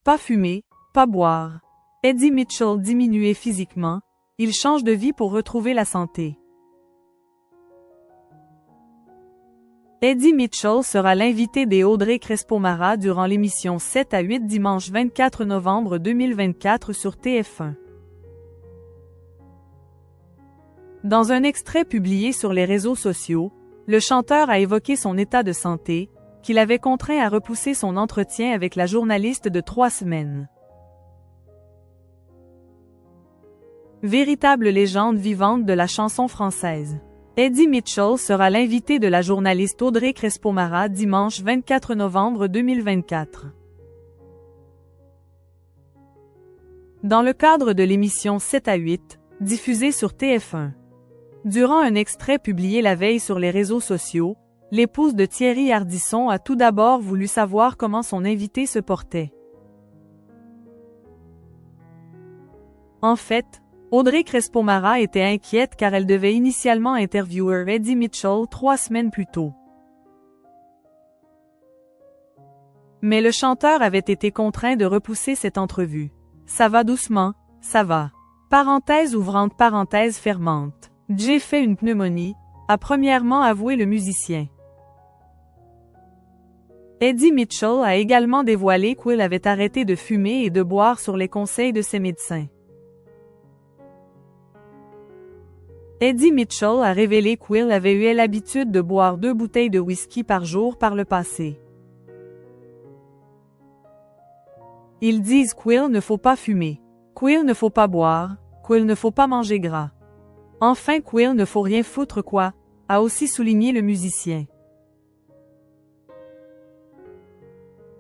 Pas fumer, pas boire. Eddie Mitchell diminué physiquement, il change de vie pour retrouver la santé. Eddie Mitchell sera l'invité des Audrey Crespo-Mara durant l'émission 7 à 8 dimanche 24 novembre 2024 sur TF1. Dans un extrait publié sur les réseaux sociaux, le chanteur a évoqué son état de santé, qu'il avait contraint à repousser son entretien avec la journaliste de 3 semaines. Véritable légende vivante de la chanson française. Eddie Mitchell sera l'invité de la journaliste Audrey Crespo-Mara dimanche 24 novembre 2024. Dans le cadre de l'émission 7 à 8, diffusée sur TF1. Durant un extrait publié la veille sur les réseaux sociaux, l'épouse de Thierry Ardisson a tout d'abord voulu savoir comment son invité se portait. En fait, Audrey Crespo-Mara était inquiète car elle devait initialement interviewer Eddie Mitchell 3 semaines plus tôt. Mais le chanteur avait été contraint de repousser cette entrevue. Ça va doucement, ça va. Parenthèse ouvrante parenthèse fermante. J'ai fait une pneumonie, a premièrement avoué le musicien. Eddie Mitchell a également dévoilé qu'il avait arrêté de fumer et de boire sur les conseils de ses médecins. Eddie Mitchell a révélé qu'il avait eu l'habitude de boire 2 bouteilles de whisky par jour par le passé. Ils disent qu'il ne faut pas fumer, qu'il ne faut pas boire, qu'il ne faut pas manger gras. Enfin qu'il ne faut rien foutre quoi, a aussi souligné le musicien.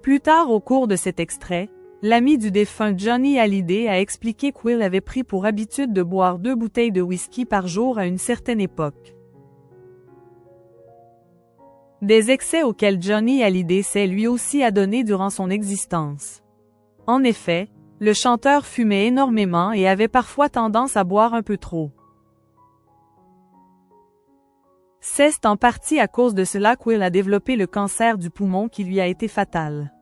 Plus tard au cours de cet extrait, l'ami du défunt Johnny Hallyday a expliqué qu'il avait pris pour habitude de boire 2 bouteilles de whisky par jour à une certaine époque. Des excès auxquels Johnny Hallyday s'est lui aussi adonné durant son existence. En effet, le chanteur fumait énormément et avait parfois tendance à boire un peu trop. C'est en partie à cause de cela qu'il a développé le cancer du poumon qui lui a été fatal.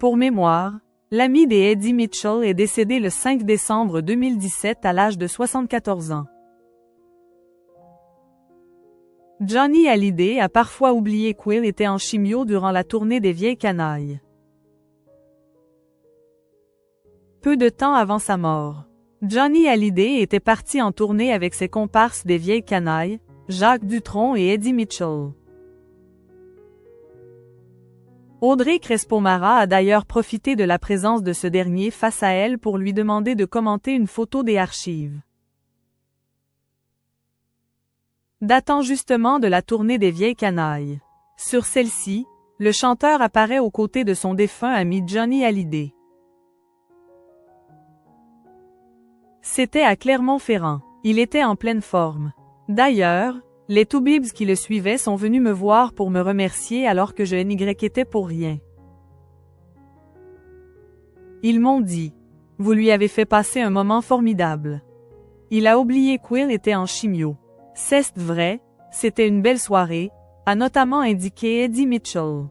Pour mémoire, l'ami des Eddie Mitchell est décédé le 5 décembre 2017 à l'âge de 74 ans. Johnny Hallyday a parfois oublié qu'il était en chimio durant la tournée des Vieilles Canailles. Peu de temps avant sa mort, Johnny Hallyday était parti en tournée avec ses comparses des Vieilles Canailles, Jacques Dutronc et Eddie Mitchell. Audrey Crespo-Mara a d'ailleurs profité de la présence de ce dernier face à elle pour lui demander de commenter une photo des archives. Datant justement de la tournée des Vieilles Canailles. Sur celle-ci, le chanteur apparaît aux côtés de son défunt ami Johnny Hallyday. C'était à Clermont-Ferrand. Il était en pleine forme. D'ailleurs, les toubibs qui le suivaient sont venus me voir pour me remercier alors que je NYétais pour rien. Ils m'ont dit, vous lui avez fait passer un moment formidable. Il a oublié qu'il était en chimio. C'est vrai, c'était une belle soirée, a notamment indiqué Eddie Mitchell.